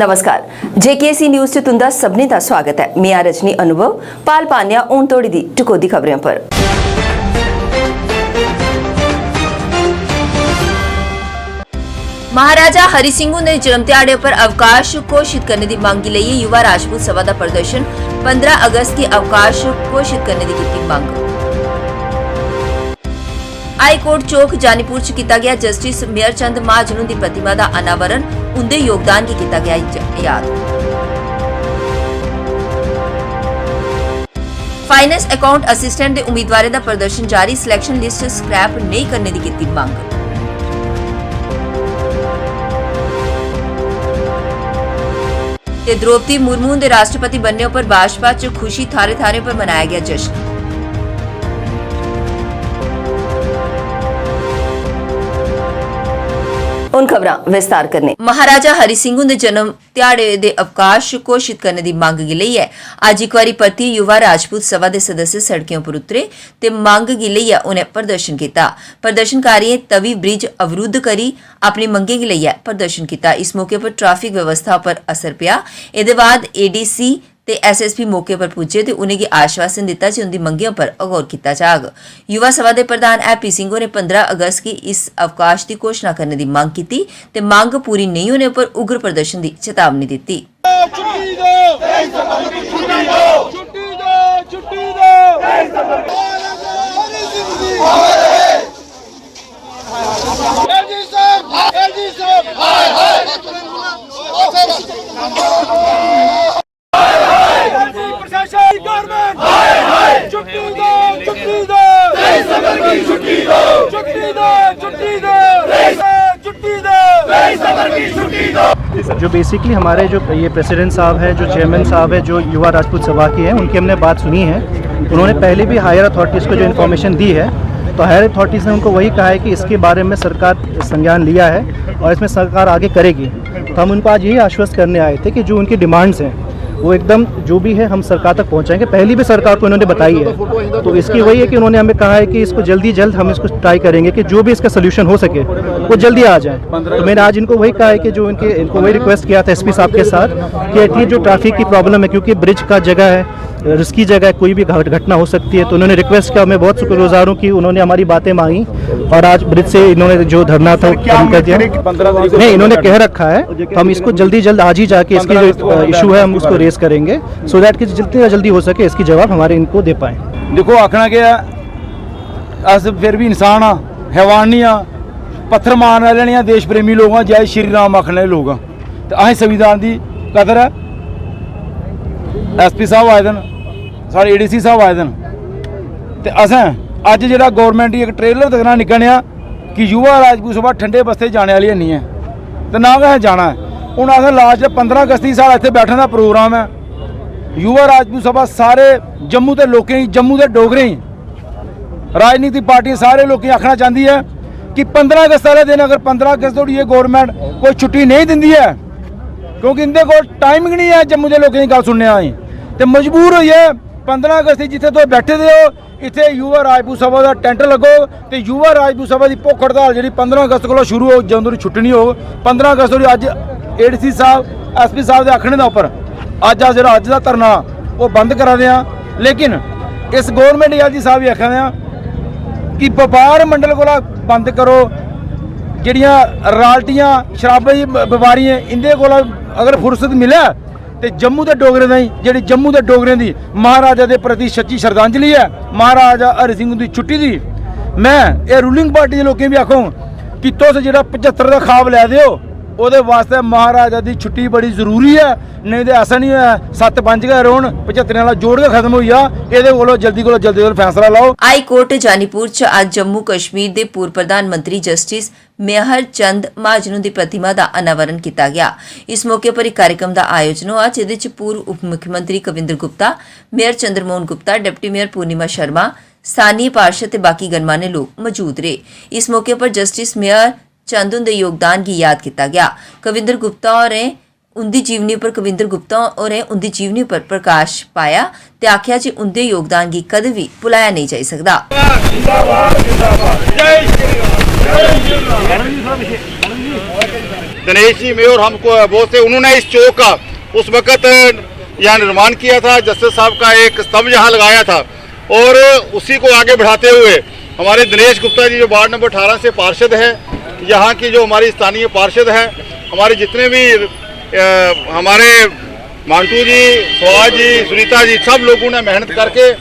नमस्कार JKC news से तुंदा सबने का स्वागत है। मैं रजनी अनुभव पाल पान्या ऊन तोड़ी दी टुकोदी खबरों पर। महाराजा हरि सिंह ने जन्म दिहाड़े पर अवकाश घोषित करने की मांग लिए युवा राजपूत सभा का प्रदर्शन 15 अगस्त की अवकाश घोषित करने की मांग। हाई कोर्ट चौक जानीपुर च किया गया जस्टिस मेयर चंद महाजन की प्रतिमा का अनावरण उनके योगदान की किया गया याद। फाइनेंस अकाउंट असिस्टेंट के उम्मीदवारों का प्रदर्शन जारी, सिलेक्शन लिस्ट स्क्रैप नहीं करने की की मांग। द्रौपदी मुर्मू के राष्ट्रपति बनने पर भाजपा च खुशी थारे थारे पर मनाया गया जश्न। उन खबरां विस्तार करने महाराजा हरि सिंह के जन्म दिहाड़े के अवकाश घोषित करने की मांग की लई है। आज एक बार परती युवा राजपूत सभा के सदस्य सड़कों पर उतरे ते मांग की लई है उन्हें प्रदर्शन किया। प्रदर्शनकारियों तवी ब्रिज अवरुद्ध करी अपनी मंगे की लई है प्रदर्शन किया। इस मौके पर ट्रैफिक व्यवस्था पर असर पिया। इसके बाद एडीसी ते एसएसपी मौके पर पुजे ते उन्हें आश्वासन दिता कि उनकी मंगियों पर गौर किया जाएगा। युवा सभा के प्रधान एपी सिंह ने 15 अगस्त की इस अवकाश की घोषणा करने की मांग की ते मांग पूरी नहीं होने पर उग्र प्रदर्शन की चेतावनी दी। जो बेसिकली हमारे जो ये प्रेसिडेंट साहब है, जो चेयरमैन साहब है, जो युवा राजपूत सभा के हैं, उनकी हमने बात सुनी है। उन्होंने पहले भी हायर अथॉरिटीज़ को जो इन्फॉर्मेशन दी है, तो हायर अथॉरिटीज़ ने उनको वही कहा है कि इसके बारे में सरकार संज्ञान लिया है और इसमें सरकार आगे करेगी। तो हम उनको आज यही आश्वस्त करने आए थे कि जो उनकी डिमांड्स हैं वो एकदम जो भी है हम सरकार तक पहुंचाएंगे। पहली भी सरकार को इन्होंने बताई है, तो इसकी वही है कि उन्होंने हमें कहा है कि इसको जल्द हम इसको ट्राई करेंगे कि जो भी इसका सोल्यूशन हो सके वो जल्दी आ जाए। तो मैंने आज इनको वही कहा है कि जो इनको वही रिक्वेस्ट किया था एसपी साहब के साथ कि एटलीस्ट जो ट्रैफिक की प्रॉब्लम है, क्योंकि ब्रिज का जगह है, रिस्की जगह है, कोई भी घटना हो सकती है, तो उन्होंने रिक्वेस्ट किया। मैं बहुत शुक्रगुजार हूँ कि उन्होंने हमारी बातें मांगी और आज ब्रिज से इन्होंने जो धरना था कम कर दिया। नहीं, इन्होंने कह रखा है, तो हम इसको जल्द आज ही जाके इसकी जो इशू है हम उसको रेस करेंगे सो दैट कि जितनी जल्दी हो सके इसकी जवाब हमारे इनको दे पाएँ। देखो आखना क्या अस फिर भी इंसान हाँ, हैवान नहीं हाँ, पत्थर मारने वाले नहीं, देश प्रेमी लोग हाँ, जय श्री राम आखने लोग हाँ। तो असें संविधान की कदर है। एसपी साहब आए दिन, साढ़े एडीसी साहब आए दिन, तो असें अज जो गौरमेंट एक ट्रेलर दिखना निकलिया कि युवा राजपूत सभा ठंडे बस्ते जाने वाली नहीं है, तो ना कि जाना है। हूँ असें लास्ट 15 अगस्त की साढ़ा इतने बैठने का प्रोग्राम है। युवा राजपूत सभा सारे जम्मू के लोगों, जम्मू के डोगरे, राजनीतिक पार्टियां सारे लोग आखना चाहती है कि 15 अगस्त वाले दिन अगर 15 अगस्त तक ये गौरमेंट कोई छुट्टी नहीं दिंदी है, क्योंकि इनके को टाइमिंग नहीं है जम्मू के लोगों की गल सुनने आई, तो मजबूर होइए 15 अगस्त जिथे तो बैठे दे हो इतने युवा राजपूत सभा का टेंट लगो, तो युवा राजपूत सभा की भुख हड़ताल जी 15 अगस्त को शुरू हो, जो छुट्टी नहीं हो 15 अगस्त अज एडीसी साहब एसपी साहब के आखने के उपर अज का धरना वो बंद करा दें। लेकिन इस गौरमेंट एजेंसी साहब भी आखा दें कि व्यापार मंडल को बंद करो, जड़ियाँ राल्टियाँ शराबी व्यापारी इंदे को अगर फुर्सत मिले तो जम्मू के डोगरे जी जम्मू के डोगरे की महाराजा के प्रति सच्ची श्रद्धांजलि है, महाराजा हरि सिंह की छुट्टी की। मैं ये रूलिंग पार्टी के लोगों भी आखूँ कि तुम जो 75 का खाब लै दो ਉਹਦੇ वास्ते महाराजा की छुट्टी बड़ी जरूरी है, नहीं तो ऐसा नहीं है 7-5 गए रोन 75 वाला जोड़ के खत्म हुई ये जल्दी फैसला लाओ। हाई कोर्ट जानीपुर च आज जम्मू कश्मीर के पूर्व प्रधानमंत्री जस्टिस मेहर चंद महाजन की प्रतिमा का अनावरण किया गया। इस मौके पर एक कार्यक्रम का आयोजन हुआ जिहदे च पूर्व उप मुख्यमंत्री Kavinder Gupta, mayor Chandramohan Gupta, deputy mayor Purnima Sharma, स्थानीय पार्षद बाकी गणमान्य लोग मौजूद रहे। इस मौके पर जस्टिस मेयर चंद के योगदान की याद किया गया। कविंद्र गुप्ता और उनकी जीवनी पर प्रकाश पाया ते आख्या जी उनके योगदान की कदे भी भुलाया नहीं जा सकता। दिनेश जी मेयर हमको वो से उन्होंने इस चौक का उस वक़्त यहाँ निर्माण किया था, जस्टिस साहब का एक स्तंभ यहाँ लगाया था और उसी को आगे बढ़ाते हुए हमारे दिनेश गुप्ता जी जो वार्ड नंबर 18 से पार्षद है, यहाँ की जो हमारी स्थानीय पार्षद है, हमारे जितने भी हमारे मांटू जी, सुहास जी, सुनीता जी, सब लोगों ने मेहनत करके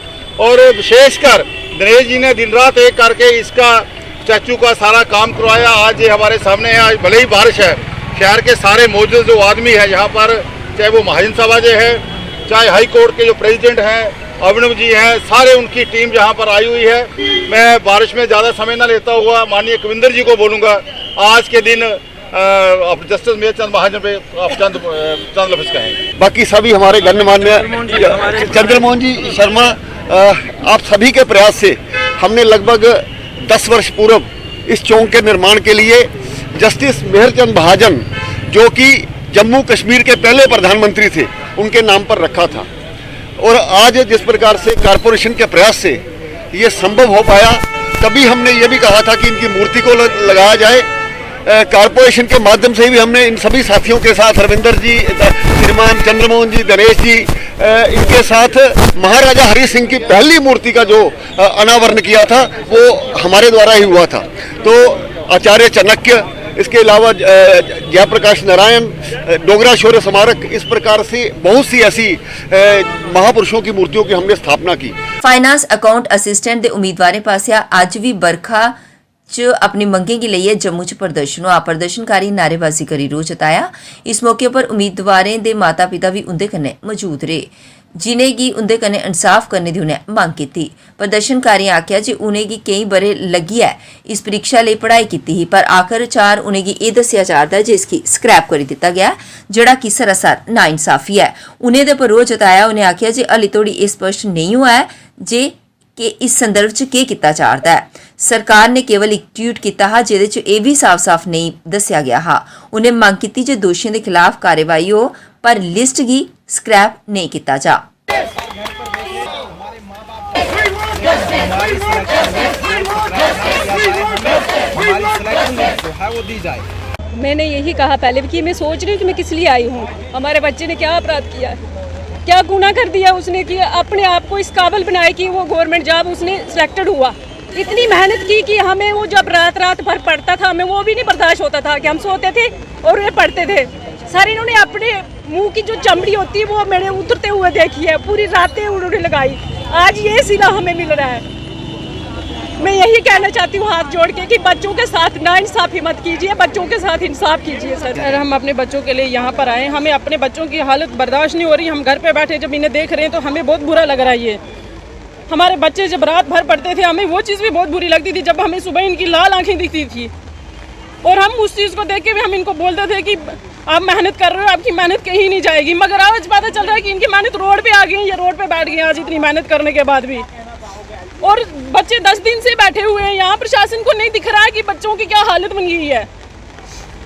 और विशेषकर दिनेश जी ने दिन रात एक करके इसका स्टैचू का सारा काम करवाया। आज ये हमारे सामने है। आज भले ही बारिश है, शहर के सारे मौजूद जो आदमी है यहाँ पर, चाहे वो महाजन सभा जी है, चाहे हाई कोर्ट के जो प्रेसिडेंट हैं अभिनव जी हैं, सारे उनकी टीम यहाँ पर आई हुई है। मैं बारिश में ज़्यादा समय न लेता हुआ माननीय कविंदर जी को बोलूँगा, आज के दिन जस्टिस मेयर चंद महाजन पे आप चंद लफ्ज़ कहें। बाकी सभी हमारे गण्यमान्य चंद्रमोहन जी शर्मा, आप सभी के प्रयास से हमने लगभग 10 वर्ष पूर्व इस चौक के निर्माण के लिए जस्टिस मेहरचंद महाजन, जो कि जम्मू कश्मीर के पहले प्रधानमंत्री थे, उनके नाम पर रखा था। और आज जिस प्रकार से कॉरपोरेशन के प्रयास से ये संभव हो पाया, तभी हमने ये भी कहा था कि इनकी मूर्ति को लगाया जाए। कॉरपोरेशन के माध्यम से भी हमने इन सभी साथियों के साथ, रविंदर जी, श्रीमान चंद्रमोहन जी, दिनेश जी, इनके साथ महाराजा हरि सिंह की पहली मूर्ति का जो अनावरण किया था वो हमारे द्वारा ही हुआ था। तो आचार्य चाणक्य, इसके अलावा जयप्रकाश नारायण, डोगरा शौर्य स्मारक, इस प्रकार से बहुत सी ऐसी महापुरुषों की मूर्तियों की हमने स्थापना की। फाइनेंस अकाउंट असिस्टेंट ਦੇ ਉਮੀਦਵਾਰਾਂ ਪਾਸਿਆ ਅੱਜ ਵੀ ਬਰਖਾ ਚ ਆਪਣੀ ਮੰਗਾਂ के लिए जम्मू च प्रदर्शन हुआ। प्रदर्शनकारी नारेबाजी करी रोह जताया। इस मौके पर उम्मीदवारों के माता पिता भी उनके कन्ने मौजूद रहे, जिन्हें गी उनके कन्ने इंसाफ करने की उन्हें मांग की। प्रदर्शनकारियों आख्या जी उन्हें गी कई बरे लगी है इस परीक्षा लिए पढ़ाई की ही, पर आखिरकार उन्हें गी ये दसिया जाता है जिसकी स्क्रैप कर दिता गया, जड़ा कि सरासर नाइंसाफी है। उन्हें दे पर रोह जताया। उन्हें आख्या जी हली तोड़ी ये स्पष्ट नहीं हुआ है जे कि इस संदर्भ च के किता जाता है। सरकार ने केवल एक ट्वीट किया हा जिहदे च यह भी साफ साफ नहीं दसिया गया हा। उन्हें मांग की जो दोषियों के खिलाफ कार्रवाई हो, पर लिस्ट की स्क्रैप नहीं किया जा। मैंने यही कहा पहले भी कि मैं सोच रही हूँ कि मैं किस लिए आई हूँ। हमारे बच्चे ने क्या अपराध किया है, क्या गुनाह कर दिया उसने कि अपने आप को इस काबिल बनाए कि वो गवर्नमेंट जॉब उसने सिलेक्टेड हुआ। इतनी मेहनत की कि हमें वो जब रात भर पढ़ता था, हमें वो भी नहीं बर्दाश्त होता था कि हम सोते थे और ये पढ़ते थे। सर इन्होंने अपने मुंह की जो चमड़ी होती है वो मैंने उतरते हुए देखी है, पूरी रातें उन्होंने लगाई। आज ये सिला हमें मिल रहा है। मैं यही कहना चाहती हूँ हाथ जोड़ के कि बच्चों के साथ नाइंसाफी मत कीजिए, बच्चों के साथ इंसाफ कीजिए। सर हम अपने बच्चों के लिए यहाँ पर आए, हमें अपने बच्चों की हालत बर्दाश्त नहीं हो रही। हम घर पे बैठे जब इन्हें देख रहे हैं तो हमें बहुत बुरा लग रहा है। ये हमारे बच्चे जब रात भर पढ़ते थे, हमें वो चीज़ भी बहुत बुरी लगती थी जब हमें सुबह इनकी लाल आंखें दिखती थी, और हम उस चीज़ को देख के भी हम इनको बोलते थे कि आप मेहनत कर रहे हो, आपकी मेहनत कहीं नहीं जाएगी। मगर आज पता चल रहा है कि इनकी मेहनत रोड पे आ गई, ये रोड पे बैठ गए आज इतनी मेहनत करने के बाद भी। और बच्चे 10 दिन से बैठे हुए हैं यहाँ, प्रशासन को नहीं दिख रहा है कि बच्चों की क्या हालत बन गई है।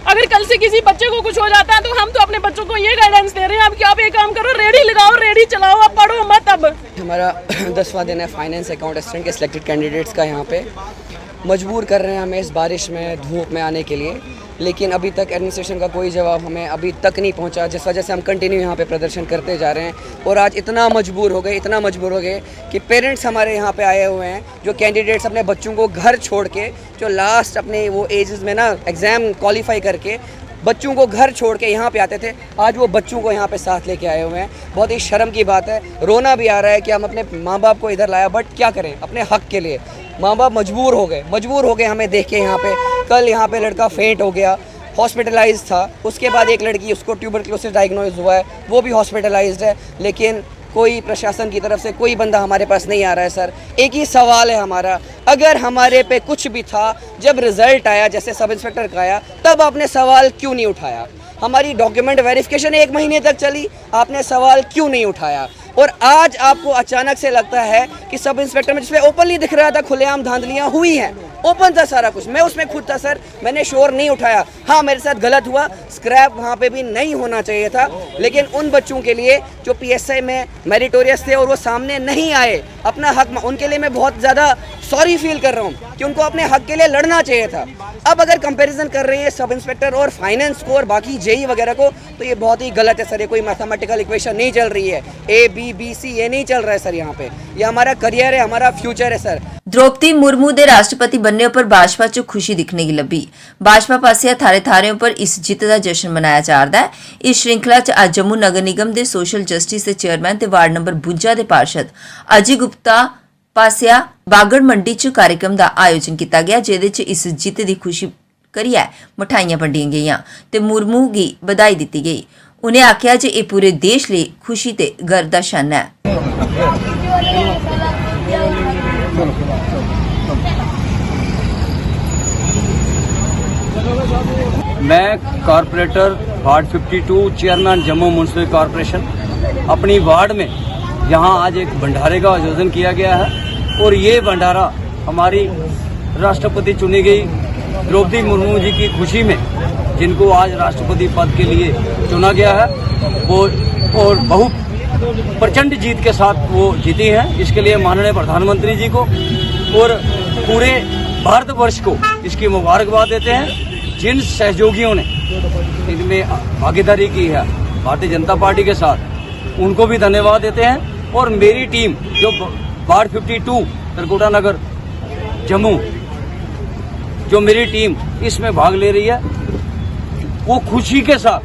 अगर कल से किसी बच्चे को कुछ हो जाता है तो हम तो अपने बच्चों को ये गाइडेंस दे रहे हैं अब कि आप एक काम करो, रेडी लगाओ, रेडी चलाओ, आप पढ़ो मत। अब हमारा 10वां दिन है फाइनेंस अकाउंट असिस्टेंट के सिलेक्टेड कैंडिडेट्स का। यहाँ पे मजबूर कर रहे हैं हमें इस बारिश में धूप में आने के लिए, लेकिन अभी तक एडमिनिस्ट्रेशन का कोई जवाब हमें अभी तक नहीं पहुंचा, जिस वजह से हम कंटिन्यू यहाँ पे प्रदर्शन करते जा रहे हैं। और आज इतना मजबूर हो गए कि पेरेंट्स हमारे यहाँ पे आए हुए हैं, जो कैंडिडेट्स अपने बच्चों को घर छोड़ के, जो लास्ट अपने वो एजेस में ना एग्ज़ाम क्वालिफाई करके बच्चों को घर छोड़ के यहाँ पे आते थे, आज वो बच्चों को यहाँ पे साथ लेके आए हुए हैं। बहुत ही शर्म की बात है, रोना भी आ रहा है कि हम अपने माँ बाप को इधर लाया, बट क्या करें, अपने हक के लिए माँ बाप मजबूर हो गए हमें देख के। यहाँ पे कल यहाँ पे लड़का फेंट हो गया, हॉस्पिटलाइज्ड था। उसके बाद एक लड़की, उसको ट्यूबरक्लोसिस डायग्नोज हुआ है, वो भी हॉस्पिटलाइज्ड है, लेकिन कोई प्रशासन की तरफ से कोई बंदा हमारे पास नहीं आ रहा है। सर एक ही सवाल है हमारा, अगर हमारे पे कुछ भी था जब रिजल्ट आया, जैसे सब इंस्पेक्टर का आया, तब आपने सवाल क्यों नहीं उठाया? हमारी डॉक्यूमेंट वेरिफिकेशन 1 महीने तक चली, आपने सवाल क्यों नहीं उठाया? और आज आपको अचानक से लगता है कि सब इंस्पेक्टर में जिसमें ओपनली दिख रहा था खुलेआम धांधलियाँ हुई हैं, ओपन था सारा कुछ, मैं उसमें खुद था सर, मैंने शोर नहीं उठाया। हाँ मेरे साथ गलत हुआ, स्क्रैप वहाँ पे भी नहीं होना चाहिए था, लेकिन उन बच्चों के लिए जो PSI में मेरिटोरियस थे और वो सामने नहीं आए, अपना हक, उनके लिए मैं बहुत ज़्यादा सॉरी फील कर रहा हूँ कि उनको अपने हक के लिए लड़ना चाहिए था। अब अगर कंपैरिजन कर रहे हैं सब इंस्पेक्टर और फाइनेंस को और बाकी जेई वगैरह को, तो ये बहुत ही गलत है सर। ये कोई मैथमेटिकल इक्वेशन नहीं चल रही है, ABBC ये नहीं चल रहा है सर। यहाँ पे ये हमारा करियर है, हमारा फ्यूचर है सर। द्रौपदी मुर्मू ਦੇ ਰਾਸ਼ਟਰਪਤੀ बनने पर भाजपा 'ਚ खुशी दिखने की लभी। भाजपा पासिया थारे थारे पर इस जित का जश्न मनाया जा रहा है। इस श्रृंखला 'ਚ ਅੱਜ जम्मू नगर निगम के सोशल जस्टिस के चेयरमैन ते वार्ड नंबर 52 के पार्षद अजय गुप्ता पासिया बागड़ मंडी 'ਚ कार्यक्रम का आयोजन किया गया, जिहदे 'ਚ इस जित की खुशी करियै मिठाइयां वंडियां गईयां ते मुर्मू की बधाई दी गई। उन्हें आख्या जे ये पूरे देश लिए खुशी ते गर्व दा क्षण है। मैं corporator ward 52 chairman Jammu municipal corporation, अपनी वार्ड में यहाँ आज एक भंडारे का आयोजन किया गया है और ये भंडारा हमारी राष्ट्रपति चुनी गई द्रौपदी मुर्मू जी की खुशी में, जिनको आज राष्ट्रपति पद के लिए चुना गया है, वो और बहुत प्रचंड जीत के साथ वो जीती हैं। इसके लिए माननीय प्रधानमंत्री जी को और पूरे भारतवर्ष को इसकी मुबारकबाद देते हैं। जिन सहयोगियों ने इनमें भागीदारी की है भारतीय जनता पार्टी के साथ, उनको भी धन्यवाद देते हैं। और मेरी टीम जो वार्ड 52 तरकोटा नगर जम्मू, जो मेरी टीम इसमें भाग ले रही है, वो खुशी के साथ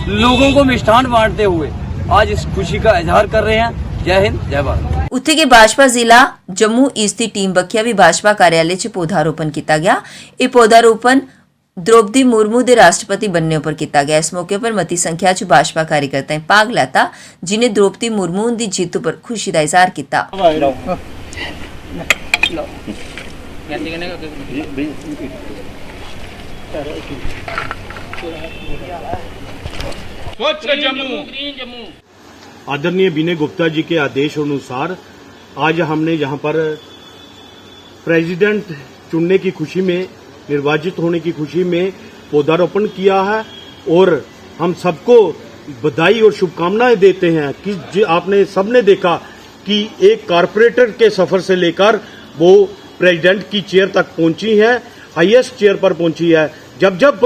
लोगों को मिष्ठान बांटते हुए आज इस खुशी का इजहार कर रहे हैं। जय हिंद, जय भारत। उत्थे के भाजपा जिला जम्मू ईस्ट की टीम बखिया भी भाजपा कार्यालय 'ਚ पौधारोपण किया गया। ये पौधारोपण द्रौपदी मुर्मू के राष्ट्रपति बनने पर किया गया। इस मौके पर मती संख्या 'ਚ भाजपा कार्यकर्ताएं भाग लेता, जिन्हें द्रौपदी मुर्मू की जीत पर खुशी का इजहार किया। आदरणीय विनय गुप्ता जी के आदेश अनुसार आज हमने यहाँ पर प्रेसिडेंट चुनने की खुशी में, निर्वाचित होने की खुशी में पौधारोपण किया है और हम सबको बधाई और शुभकामनाएं देते हैं कि आपने सबने देखा कि एक कारपोरेटर के सफर से लेकर वो प्रेसिडेंट की चेयर तक पहुंची है, हाईएस्ट चेयर पर पहुंची है। जब जब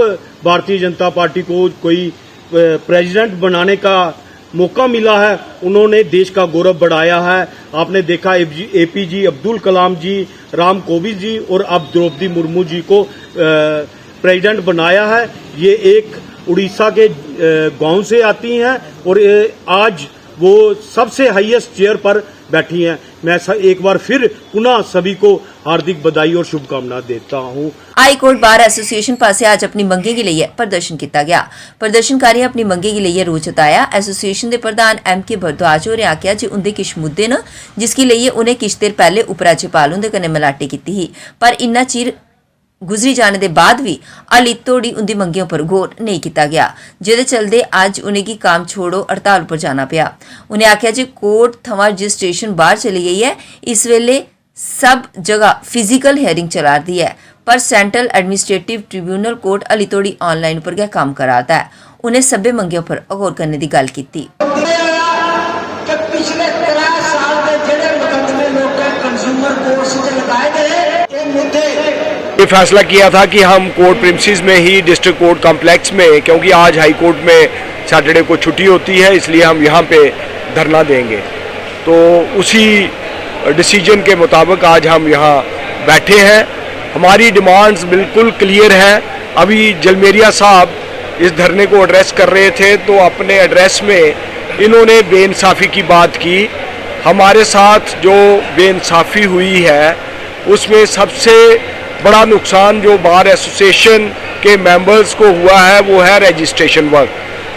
भारतीय जनता पार्टी को कोई प्रेसिडेंट बनाने का मौका मिला है, उन्होंने देश का गौरव बढ़ाया है। आपने देखा APJ अब्दुल कलाम जी, राम कोविंद जी और अब द्रौपदी मुर्मू जी को प्रेसिडेंट बनाया है। ये एक उड़ीसा के गांव से आती हैं और आज वो सबसे हाईएस्ट चेयर पर बैठी हैं। मैं एक बार फिर पुनः सभी को हार्दिक बधाई और शुभकामनाएं देता हूं। हाई कोर्ट बार एसोसिएशन पास आज अपनी मंगे के लिए प्रदर्शन किया गया। प्रदर्शनकारी अपनी मंगे के लिए रोष जताया। एसोसिएशन के प्रधान MK भारद्वाज होरें आख्या जे उनके किश मुद्दे न जिसके लिए उन्हें किश देर पहले उपराज्यपाल उनके कन्नै मलाटी की, पर इन्ना चिर गुजरी जाने के बाद भी हाली तोड़ी उनकी मंगियों पर गौर नहीं किया गया, जिहदे चलते अज उन्हें काम छोड़ो हड़ताल पर जाना पिया। उन्हें आख्या जे कोर्ट थमां रजिस्ट्रेशन बाहर चली गई है, इस वेले सब जगह फिजिकल हियरिंग चला रही है, पर सेंट्रल एडमिनिस्ट्रेटिव ट्रिब्यूनल कोर्ट हाली तोड़ी ऑनलाइन पर गै काम कराता है। उन्हें सभ्य मंगियों पर गौर करने की गल की। ये फैसला किया था कि हम कोर्ट प्रिमिसेस में ही डिस्ट्रिक्ट कोर्ट कॉम्प्लेक्स में, क्योंकि आज हाई कोर्ट में सैटरडे को छुट्टी होती है, इसलिए हम यहाँ पे धरना देंगे। तो उसी डिसीजन के मुताबिक आज हम यहाँ बैठे हैं। हमारी डिमांड्स बिल्कुल क्लियर हैं। अभी जलमेरिया साहब इस धरने को एड्रेस कर रहे थे, तो अपने एड्रेस में इन्होंने बेइंसाफ़ी की बात की। हमारे साथ जो बेइंसाफ़ी हुई है उसमें सबसे बड़ा नुकसान जो बार एसोसिएशन के मेंबर्स को हुआ है वो है रजिस्ट्रेशन वर्क।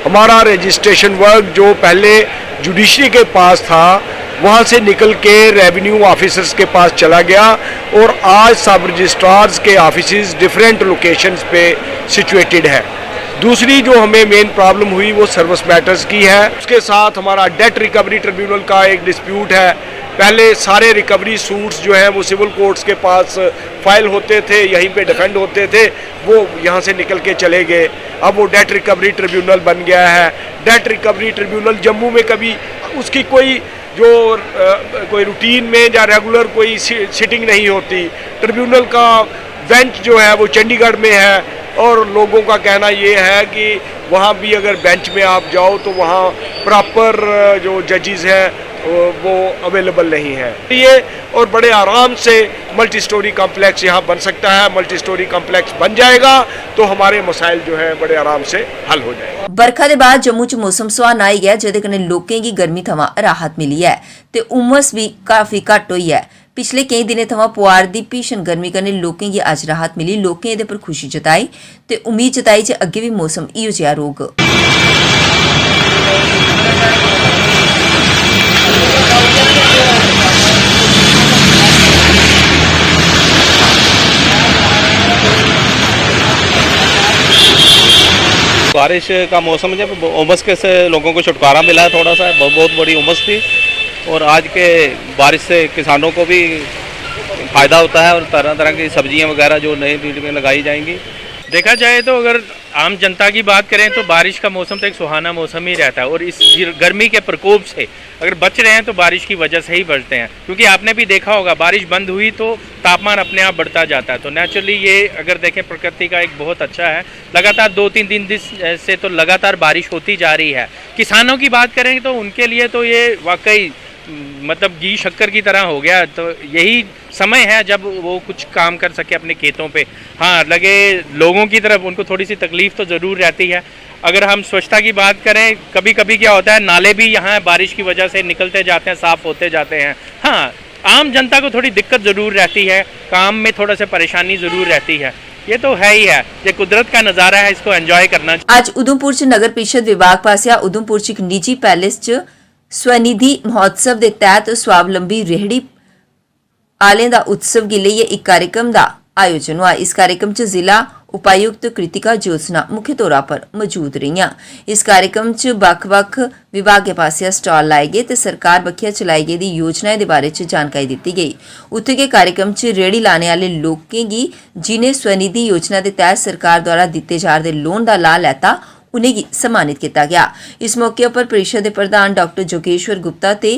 हमारा रजिस्ट्रेशन वर्क जो पहले जुडिशरी के पास था, वहाँ से निकल के रेवेन्यू ऑफिसर्स के पास चला गया और आज सब रजिस्ट्रार्स के ऑफिसेज डिफरेंट लोकेशंस पे सिचुएटेड है। दूसरी जो हमें मेन प्रॉब्लम हुई वो सर्विस मैटर्स की है। उसके साथ हमारा डेट रिकवरी ट्रिब्यूनल का एक डिस्प्यूट है। पहले सारे रिकवरी सूट्स जो हैं वो सिविल कोर्ट्स के पास फाइल होते थे, यहीं पे डिफेंड होते थे, वो यहाँ से निकल के चले गए। अब वो डेट रिकवरी ट्रिब्यूनल बन गया है। डेट रिकवरी ट्रिब्यूनल जम्मू में कभी उसकी कोई जो कोई रूटीन में या रेगुलर कोई सिटिंग नहीं होती। ट्रिब्यूनल का बेंच जो है वो चंडीगढ़ में है और लोगों का कहना ये है कि वहाँ भी अगर बेंच में आप जाओ तो वहाँ प्रॉपर जो जजेस हैं वो अवेलेबल नहीं है। ये और बड़े आराम से मल्टी स्टोरी कॉम्प्लेक्स यहाँ बन सकता है। मल्टी स्टोरी कॉम्प्लेक्स बन जाएगा तो हमारे मसाइल जो है बड़े आराम से हल हो जाएगा। बरखा दे बाद जम्मू च मौसम सुहाना आई गया, जिहदे कन्नै लोकें गी गर्मी थमां राहत मिली है ते उमस भी काफी घट होई है। पिछले कई दिनें थमां पुआर दी भीषण गर्मी कन्नै लोकें गी अज्ज राहत मिली। लोकें एह्दे पर खुशी जताई ते उम्मीद जताई जे अग्गे भी मौसम इहो जिहा रौह्ग। बारिश का मौसम जब उमस के से लोगों को छुटकारा मिला है, थोड़ा सा बहुत बड़ी उमस थी और आज के बारिश से किसानों को भी फ़ायदा होता है और तरह तरह की सब्जियां वगैरह जो नई फील्ड में लगाई जाएंगी। देखा जाए तो अगर आम जनता की बात करें तो बारिश का मौसम तो एक सुहाना मौसम ही रहता है और इस गर्मी के प्रकोप से अगर बच रहे हैं तो बारिश की वजह से ही बचते हैं, क्योंकि आपने भी देखा होगा बारिश बंद हुई तो तापमान अपने आप बढ़ता जाता है। तो नेचुरली ये अगर देखें प्रकृति का एक बहुत अच्छा है। लगातार 2-3 दिन से तो लगातार बारिश होती जा रही है। किसानों की बात करें तो उनके लिए तो ये वाकई मतलब घी शक्कर की तरह हो गया। तो यही समय है जब वो कुछ काम कर सके अपने खेतों पे। हाँ, लगे लोगों की तरफ उनको थोड़ी सी तकलीफ तो ज़रूर रहती है। अगर हम स्वच्छता की बात करें, कभी कभी क्या होता है नाले भी यहाँ बारिश की वजह से निकलते जाते हैं, साफ़ होते जाते हैं। हाँ, आम जनता को थोड़ी दिक्कत ज़रूर रहती है, काम में थोड़ा सा परेशानी ज़रूर रहती है। ये तो है ही है, ये कुदरत का नज़ारा है, इसको एंजॉय करना। अज उधमपुर च नगर परिषद विभाग पासिया उधमपुर च एक निजी पैलेस च स्वनिधि महोत्सव के तहत स्वावलंबी रेहड़ी आलें दा उत्सव गी लेइयै एक कार्यक्रम का आयोजन हुआ। इस कार्यक्रम च जिला उपायुक्त कृतिका ज्योत्सना मुख्य तौर पर मौजूद रहियां। इस कार्यक्रम च बक्ख-बक्ख विभागें पासिया स्टॉल लाए गए ते सरकार बखिया चलाई गेदी योजनाएं दे बारे च जानकारी दित्ती गई। उत्थे के कार्यक्रम च रेहड़ी लाने आले लोकें गी जिन्हें स्वनिधि योजना के तहत सरकार द्वारा दित्ते जा रहे लोन का लाभ लैता उन्हें सम्मानित किया गया। इस मौके पर परिषद के प्रधान डॉक्टर जोगेश्वर गुप्ता ते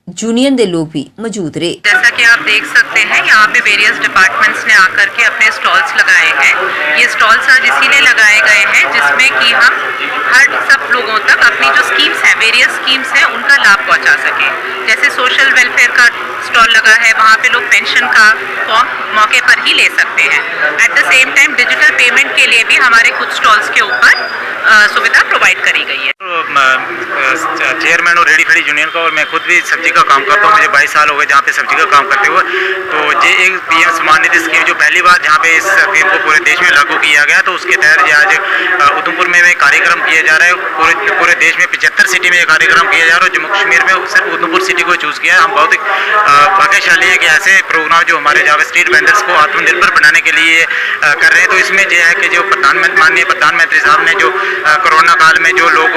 जूनियन के लोग भी मौजूद रहे। जैसा कि आप देख सकते हैं यहाँ पे वेरियस डिपार्टमेंट्स ने आकर के अपने स्टॉल्स लगाए हैं। ये स्टॉल्स आज इसीलिए लगाए गए हैं जिसमें कि हम हर सब लोगों तक अपनी जो स्कीम्स हैं, वेरियस स्कीम्स हैं, उनका लाभ पहुँचा सकें। जैसे सोशल वेलफेयर का स्टॉल लगा है, वहाँ पे लोग पेंशन का फॉर्म मौके पर ही ले सकते हैं। At the same time digital payment के लिए भी हमारे कुछ स्टॉल्स के ऊपर सुविधा प्रोवाइड करी गई है। चेयरमैन और रेडी फेडी यूनियन का और मैं खुद भी सब्जी का काम करता हूँ। मुझे 22 साल हो गए जहाँ पे सब्जी का काम करते हुए। तो ये एक पीएम सम्मान निधि स्कीम जो पहली बार जहाँ पे इस स्कीम को पूरे देश में लागू किया गया, तो उसके तहत आज उधमपुर में कार्यक्रम किया जा रहा है। पूरे देश में 75 सिटी में ये कार्यक्रम किया जा रहा है। जम्मू कश्मीर में सिर्फ उधमपुर सिटी को चूज़ किया है। हम बहुत भाग्यशाली है कि ऐसे प्रोग्राम जो हमारे जहाँ स्ट्रीट वेंडर्स को आत्मनिर्भर बनाने के लिए कर रहे हैं। तो इसमें यह है कि जो माननीय प्रधानमंत्री साहब ने जो कोरोना काल में जो लोग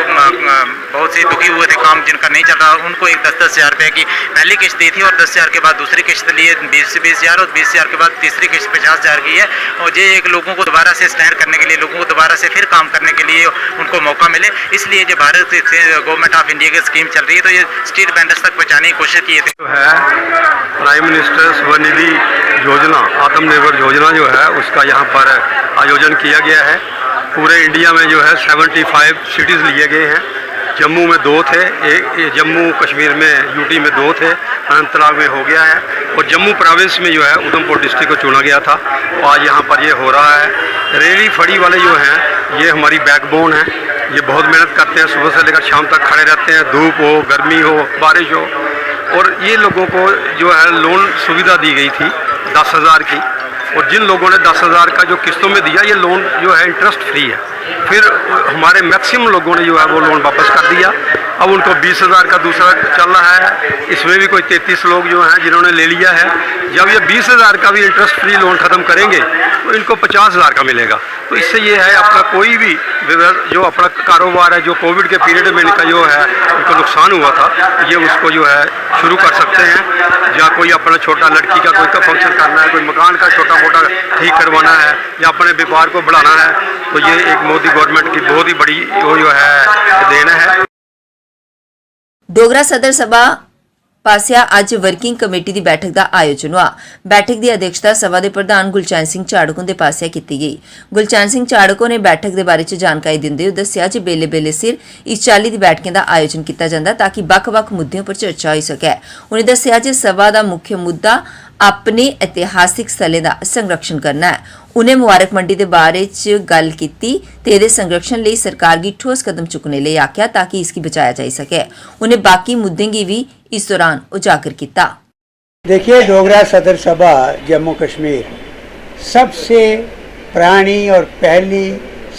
बहुत से दुखी हुए थे, काम जिनका नहीं चल रहा, उनको एक 10-10 हज़ार रुपये की पहली किश्त दी थी और 10 हज़ार के बाद दूसरी किश्त लिए 20 हज़ार और 20 हज़ार के बाद तीसरी किश्त 50 हज़ार की है। और ये एक लोगों को दोबारा से स्टैंड करने के लिए, लोगों को दोबारा से फिर काम करने के लिए उनको मौका मिले, इसलिए जो भारत गवर्नमेंट ऑफ इंडिया की स्कीम चल रही है, तो ये स्ट्रीट वेंडर्स तक पहुँचाने की कोशिश की है। प्राइम मिनिस्टर स्वनिधि योजना, आत्मनिर्भर योजना जो है उसका यहाँ पर आयोजन किया गया है। पूरे इंडिया में जो है 75 सिटीज़ लिए गए हैं। जम्मू में 2 थे, एक जम्मू कश्मीर में यूटी में 2 थे, अनंतनाग में हो गया है और जम्मू प्रोविंस में जो है उधमपुर डिस्ट्रिक्ट को चुना गया था। तो आज यहाँ पर ये हो रहा है। रेहड़ी फड़ी वाले जो हैं ये हमारी बैकबोन है। ये बहुत मेहनत करते हैं, सुबह से लेकर शाम तक खड़े रहते हैं, धूप हो, गर्मी हो, बारिश हो। और ये लोगों को जो है लोन सुविधा दी गई थी 10,000 की, और जिन लोगों ने 10,000 का जो किस्तों में दिया, ये लोन जो है इंटरेस्ट फ्री है। फिर हमारे मैक्सिमम लोगों ने जो है वो लोन वापस कर दिया। अब उनको 20,000 का दूसरा चल रहा है। इसमें भी कोई 33 लोग जो हैं जिन्होंने ले लिया है। जब ये 20,000 का भी इंटरेस्ट फ्री लोन ख़त्म करेंगे तो इनको 50,000 का मिलेगा। तो इससे ये है अपना कोई भी जो अपना कारोबार है, जो कोविड के पीरियड में इनका जो है उनको नुकसान हुआ था, ये उसको जो है शुरू कर सकते हैं। या कोई अपना छोटा लड़की का कोई फंक्शन करना है, कोई मकान का छोटा मोटा ठीक करवाना है या अपने व्यापार को बढ़ाना है, तो ये एक मोदी गवर्नमेंट की बहुत ही बड़ी वो जो है देन है। डोगरा सदर सभा ਪਾਸਿਆ ਅੱਜ ਵਰਕਿੰਗ ਕਮੇਟੀ ਦੀ ਬੈਠਕ ਦਾ ਆਯੋਜਨ ਹੋਇਆ। ਬੈਠਕ ਦੀ ਅਧਿਕਸ਼ਤਾ ਸਭਾ ਦੇ ਪ੍ਰਧਾਨ ਗੁਲਚੈਨ ਸਿੰਘ ਝਾੜਕੋਂ ਦੇ ਪਾਸਿਆ ਕੀਤੀ ਗਈ। ਗੁਲਚੈਨ ਸਿੰਘ ਝਾੜਕੋਂ ਨੇ ਬੈਠਕ ਦੇ ਬਾਰੇ ਚ ਜਾਣਕਾਰੀ ਦਿੰਦੇ ਹੋਏ ਦੱਸਿਆ ਕਿ ਬੇਲੇ ਸਿਰ ਇਸ 40 ਦੀ ਬੈਠਕਾਂ ਦਾ ਆਯੋਜਨ ਕੀਤਾ ਜਾਂਦਾ ਤਾਂ ਕਿ ਵੱਖ-ਵੱਖ ਮੁੱਦਿਆਂ ਉੱਪਰ ਚਰਚਾ ਹੋ ਸਕੇ। ਉਹਨੇ ਦੱਸਿਆ ਕਿ ਸਭਾ ਦਾ ਮੁੱਖ ਮੁੱਦਾ ਆਪਣੇ ਇਤਿਹਾਸਿਕ ਸਥਲੇ ਦਾ ਸੰਰक्षण करना है। उन्हें मुबारक मंडी के बारे च गल की ते इहदे संरक्षण लई सरकार की ठोस कदम चुकने लई आख्या ताकि इसकी बचाया जा सके। उन्हें बाकी मुद्दों की भी इस दौरान उजागर किया। देखिए, डोगरा सदर सभा जम्मू कश्मीर सबसे पुरानी और पहली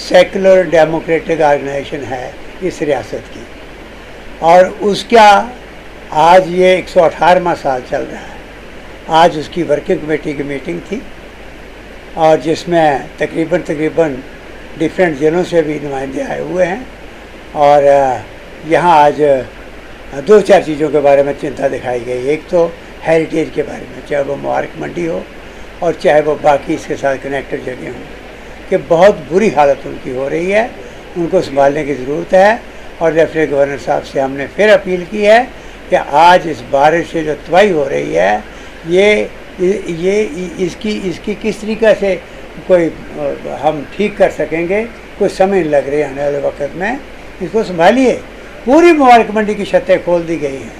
सेकुलर डेमोक्रेटिक ऑर्गेनाइजेशन है इस रियासत की, और उसका आज ये 118वां साल चल रहा है। आज उसकी वर्किंग कमेटी की मीटिंग थी और जिसमें तकरीबन डिफरेंट ज़िलों से भी नुमाइंदे आए हुए हैं, और यहाँ आज दो चार चीज़ों के बारे में चिंता दिखाई गई। एक तो हेरिटेज के बारे में, चाहे वो मुबारक मंडी हो और चाहे वो बाकी इसके साथ कनेक्टेड जगह हों, कि बहुत बुरी हालत उनकी हो रही है, उनको संभालने की ज़रूरत है। और लेफ्टिनेंट गवर्नर साहब से हमने फिर अपील की है कि आज इस बारिश से जो तबाही हो रही है, ये इसकी किस तरीक़े से कोई हम ठीक कर सकेंगे, कुछ समय नहीं लग रही है। आने वाले वक्त में इसको संभालिए। पूरी मुबारक मंडी की छतें खोल दी गई हैं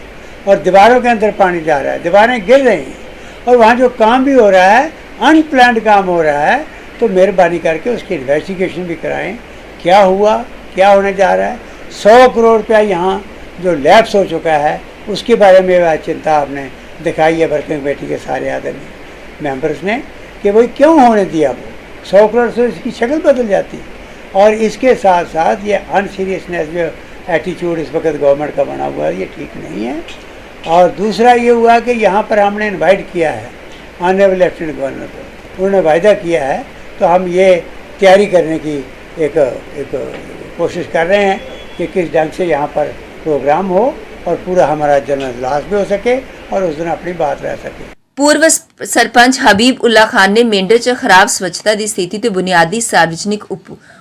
और दीवारों के अंदर पानी जा रहा है, दीवारें गिर रही हैं, और वहाँ जो काम भी हो रहा है, अनप्लान्ड काम हो रहा है, तो मेहरबानी करके उसकी इन्वेस्टिगेशन भी कराएं। क्या हुआ, क्या होने जा रहा है। 100 करोड़ रुपया यहाँ जो लैप्स हो चुका है, उसके बारे में चिंता आपने दिखाई है वर्किंग कमेटी के सारे आदमी मेंबर्स ने, कि वही क्यों होने दिया। वो 100 करोड़ से इसकी शक्ल बदल जाती। और इसके साथ साथ ये अनसीरियसनेस जो एटीट्यूड इस वक्त गवर्नमेंट का बना हुआ है, ये ठीक नहीं है। और दूसरा ये हुआ कि यहाँ पर हमने इनवाइट किया है ऑनरेबल लेफ्टिनेंट गवर्नर को, उन्होंने वायदा किया है, तो हम ये तैयारी करने की एक कोशिश कर रहे हैं कि किस ढंग से यहाँ पर प्रोग्राम हो और पूरा हमारा जनरल इजलास भी हो सके और उस दिन अपनी बात रह सके। पूर्व सरपंच हबीब उल्ला खान ने मेंढर च खराब स्वच्छता की स्थिति ते बुनियादी सार्वजनिक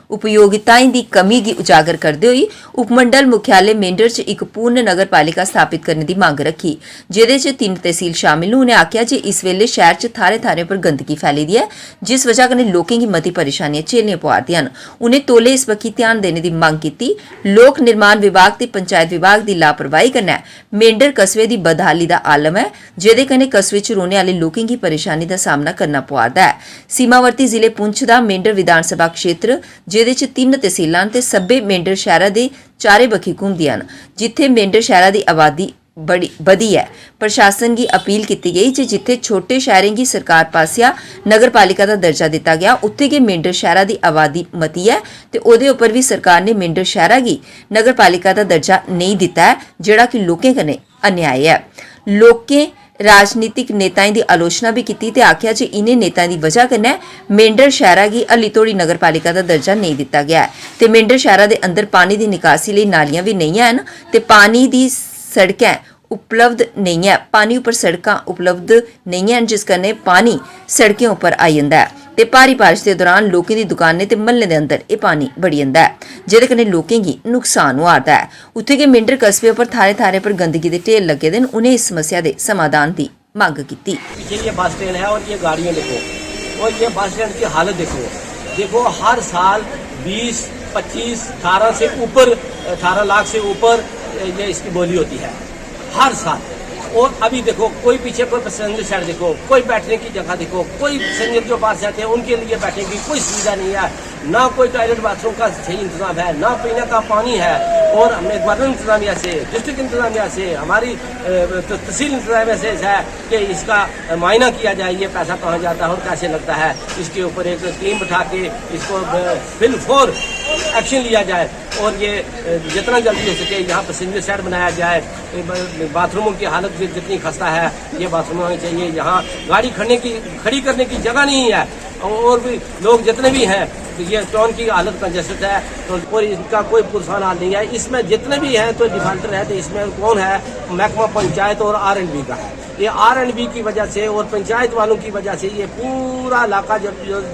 उपयोगिताएं की कमी की उजागर करते हुए उपमंडल मुख्यालय मेंढर च एक पूर्ण नगर पालिका स्थापित करने की मांग रखी, जिहदे च 3 तहसील शामिल। उन्हें आख्या जे इस वेले शहर च थारे थारे पर गंदगी फैली दी है, जिस वजह कन्नै लोकें की मती परेशानियां झेलनियां पवा रदियां न। उन्हें तौले इस बक्खी ध्यान देने की मांग की। लोक निर्माण विभाग ते पंचायत विभाग की लापरवाही कन्नै मेंढर कस्बे की बदहाली का आलम है, जिहदे कन्नै कस्बे च रौहने वाले लोकें की परेशानी का सामना करना पवा रदा है। सीमावर्ती जिले पुंछ का मेंढर विधान सभा क्षेत्र, जिहदे च 3 तहसीलां ते सब्बे मेंढर शहरा दे चारे बक्खी घूमदियां न, जिथे मेंढर शहरा की आबादी बड़ी बधी है। प्रशासन की अपील की गई कि जिथे छोटे शहरों की सरकार पासिया नगर पालिका का दर्जा दिता गया, उत्थे के मेंढर शहरा की आबादी मती है ते ओदे उपर भी सरकार ने मेंढर शहरा की नगर पालिका का दर्जा नहीं दिता है, जिहड़ा कि लोकें कन्नै अन्याय है। लोकें राजनीतिक नेताओं की आलोचना भी की ते आख्या जे इन्हें नेताओं की वजह कन्नै मेंढर शहरा की हली तोड़ी नगर पालिका का दर्जा नहीं दिता गया है ते मेंढर शहरा के अंदर पानी की निकासी लई नालियां भी नहीं हैं ते पानी की सड़कें उपलब्ध नहीं है, पानी उपर सड़कां उपलब्ध नहीं हैं, जिस कन्नै पानी सड़कें उपर आई जांदा है ते भारी बारिश के दौरान लोकें दी दुकानें ते महल्ले दे अंदर ये पानी बड़ी जंदा है, जिहदे कन्नै लोकें गी नुकसान होआ दा है। उत्थे के मेंढर कस्बे उपर थारे थारे पर गंदगी के ढेर लगे दे न। उन्हें इस समस्या के समाधान की मांग की। पीछे ये बस स्टैंड है और ये गाड़ियाँ देखो, और ये बस स्टैंड की हालत देखो हर साल 20, 25, 18 से ऊपर 18 लाख से ऊपर ये इसकी बोली होती है हर साल। और अभी देखो कोई पीछे कोई पैसेंजर साइड देखो, कोई बैठने की जगह देखो, कोई पैसेंजर जो पास जाते हैं उनके लिए बैठने की कोई सुविधा नहीं है, ना कोई टॉयलेट बाथरूम का सही इंतजाम है, ना पीने का पानी है। और हमने गवर्नर इंतजामिया से, डिस्ट्रिक्ट इंतजामिया से, हमारी तहसील इंतजामिया से है कि इसका मायना किया जाए, ये पैसा कहाँ जाता है और कैसे लगता है, इसके ऊपर एक टीम बैठा के इसको फिल फॉर एक्शन लिया जाए और ये जितना जल्दी हो सके यहाँ पैसेंजर साइड बनाया जाए। बाथरूमों की हालत जितनी खस्ता है, ये बाथरूम होने चाहिए। यहाँ गाड़ी खड़ी करने की जगह नहीं है, और भी लोग जितने भी हैं, तो ये टाउन की हालत कंजेस्टेड है, तो और इनका कोई पुरसान हाल नहीं है। इसमें जितने भी हैं तो डिफाल्टर है, तो इसमें कौन है? महकमा पंचायत और R&B का है। ये R&B की वजह से और पंचायत वालों की वजह से ये पूरा इलाका जो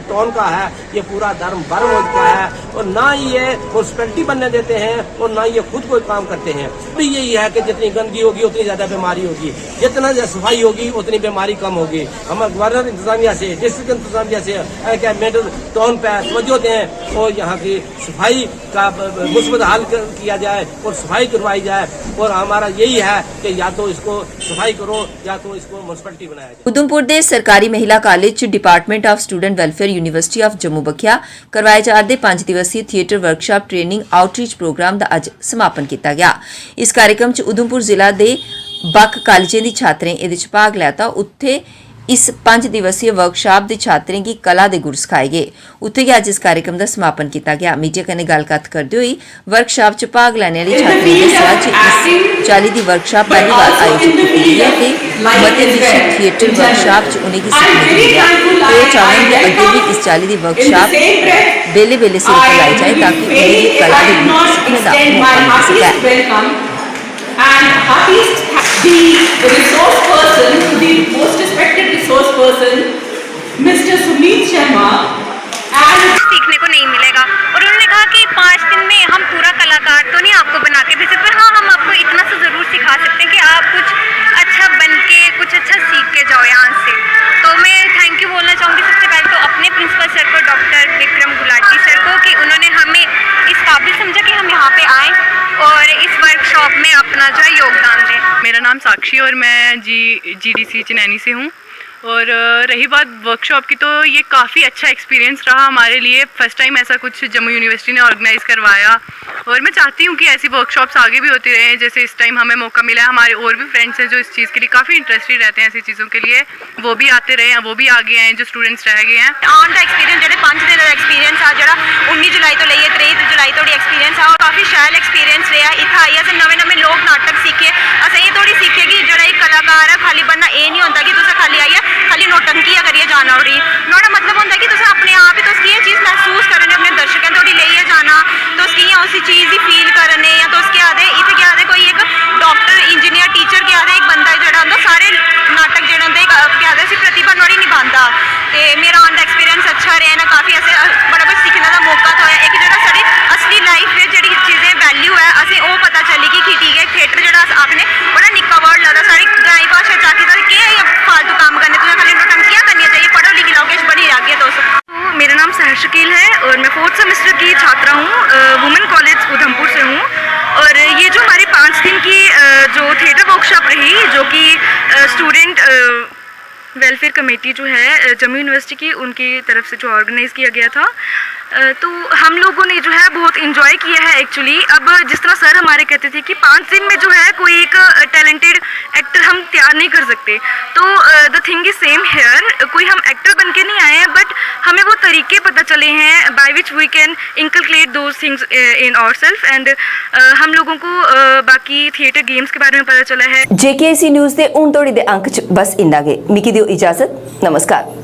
टाउन का है, ये पूरा धर्म भरम हो चुका है। और ना ना ये म्यूनसिपैलिटी बनने देते हैं और ना ये खुद कोई काम करते हैं। अभी यही है कि जितनी गंदगी होगी उतनी ज़्यादा बीमारी होगी, जितना सफाई होगी उतनी बीमारी कम होगी। हम गवर्नर इंतजामिया से, डिस्ट्रिक्ट इंतजामिया से मेडल टाउन पर तवज्जो दें और यहाँ की सफाई का मुस्बत हल किया जाए और सफाई करवाई जाए। और हमारा यही है कि या तो इसको सफाई करो या तो इसको म्यूनसिपैलिटी बनाया जाए। उधमपुर ਦੇ ਸਰਕਾਰੀ ਮਹਿਲਾ ਕਾਲਜ 'ਚ department of student welfare university of Jammu ਬਖਿਆ ਕਰਵਾਏ ਜਾ ਰਹੇ 5 ਦਿਵਸੀय theatre workshop training outreach programme ਦਾ ਅੱਜ ਸਮਾਪਨ ਕੀਤਾ ਗਿਆ। ਇਸ कार्यक्रम 'ਚ ਉਧਮਪੁਰ ਜ਼ਿਲ੍ਹਾ ਦੇ ਬਕ ਕਾਲਜਾਂ ਦੀ ਛਾਤਰਾਂ ਇਹਦੇ 'ਚ ਭਾਗ ਲਿਆ ਤਾਂ ਉੱਥੇ इस 5 दिवसीय वर्कशॉप के छात्रों की कला के गुर सिखाए गए। उत्थे अज इस कार्यक्रम का समापन किया गया। मीडिया कन्नै गलबात करते हुए वर्कशॉप च भाग लैने वाले छात्रों ने दस्सिया कि इस चाली की वर्कशॉप पहली बार आयोजित की गई है कि मते विषय थिएटर वर्कशॉप च उन्हें सीखने को मिला। तो ये चाहते हैं कि अगे भी इस चाली की वर्कशॉप बेले बेले सिर पर लाई जाए ताकि उन्हें कला के गुर सीखने का मौका मिल सके। And happiest the resource person, the most respected resource person, Mr. Sunil Sharma, and सीखने को नहीं मिलेगा। और उन्होंने कहा कि 5 दिन में हम पूरा कलाकार तो नहीं आपको बना के भेज सकते, हाँ हम आपको इतना सा जरूर सिखा सकते हैं कि आप कुछ अच्छा बन के कुछ अच्छा सीख के जाओ यहाँ से। तो मैं थैंक यू बोलना चाहूँगी सबसे पहले तो अपने प्रिंसिपल सर को, डॉक्टर विक्रम गुलाटी सर को, कि उन्होंने हमें इस काबिल समझा कि हम यहाँ पे आएँ और इस वर्कशॉप में अपना जो है योगदान दें। मेरा नाम साक्षी और मैं GDC चनैनी से हूँ। और रही बात वर्कशॉप की, तो ये काफ़ी अच्छा एक्सपीरियंस रहा हमारे लिए। फर्स्ट टाइम ऐसा कुछ जम्मू यूनिवर्सिटी ने ऑर्गेनाइज़ करवाया और मैं चाहती हूँ कि ऐसी वर्कशॉप्स आगे भी होती रहें। जैसे इस टाइम हमें मौका मिला है, हमारे और भी फ्रेंड्स हैं जो इस चीज़ के लिए काफ़ी इंटरेस्टेड रहते हैं ऐसी चीज़ों के लिए, वो भी आते रहे हैं, वो भी आगे आए जो स्टूडेंट्स रह गए हैं। आन का एक्सपीरियंस जो 5 दिन का एक्सपीरियंस आ जो 19 जुलाई तो लेइए 23 जुलाई तोड़ी एक्सपीरियंस आ, काफ़ी शैल एक्सपीरियंस रहा। इतना आइए अस नवे नवे लोक नाटक सीखे, अस ये थोड़ी सीखे कि जो एक कलाकार है खाली बनना ये नहीं होता कि तुम खाली आइए खाली नौटंकियां करिए जाना उड़ी। नोड़ा मतलब होता कि तुम अपने आप ही तुम ये चीज़ महसूस करने अपने दर्शकों तोड़ी लेइए जाना, तो उसी चीज़ ही फील करने या तो क्या आदे इतने क्या आदे कोई एक डॉक्टर इंजीनियर टीचर क्या आदे एक बंदा जोड़ा होंगे सारे नाटक जो होंगे क्या आदे प्रतिभा नोड़ी निभाता। तो मेरा आन का एक्सपीरियंस अच्छा रहा ना, काफ़ी ऐसे बड़ा कुछ सीखने का मौका तो है। एक जो साड़ी असली लाइफ में जी चीज़ें वैल्यू है असें वो पता चली कि ठीक है थिएटर जो आखने बड़ा निक्का वर्ड लगता सारी ग्राई भाषा चाकी फालतू काम करने तुझे खाली नौटंकियां करनी चाहिए, पढ़ो लिखी लो किश बड़ी आगे दोस्तों। मेरा नाम सहर शकील है और मैं 4th सेमेस्टर की छात्रा हूँ, वुमेन कॉलेज उधमपुर से हूँ। और ये जो हमारी 5 दिन की जो थिएटर वर्कशॉप रही, जो कि स्टूडेंट वेलफेयर कमेटी जो है जम्मू यूनिवर्सिटी की, उनकी तरफ से जो ऑर्गेनाइज़ किया गया था, तो हम लोगों ने जो है बहुत इन्जॉय किया है एक्चुअली। अब जिस तरह सर हमारे कहते थे कि 5 दिन में जो है कोई एक टैलेंटेड एक्टर हम तैयार नहीं कर सकते, तो the thing is same here. कोई हम एक्टर बन के नहीं आए हैं, बट हमें वो तरीके पता चले हैं by which we can inculcate those things in ourselves. And हम लोगों को बाकी थिएटर गेम्स के बारे में पता चला है। JKC न्यूज़ के हूण तोड़ी दे अंक च बस इन्ना गए। मिकी दिओ इजाजत, नमस्कार।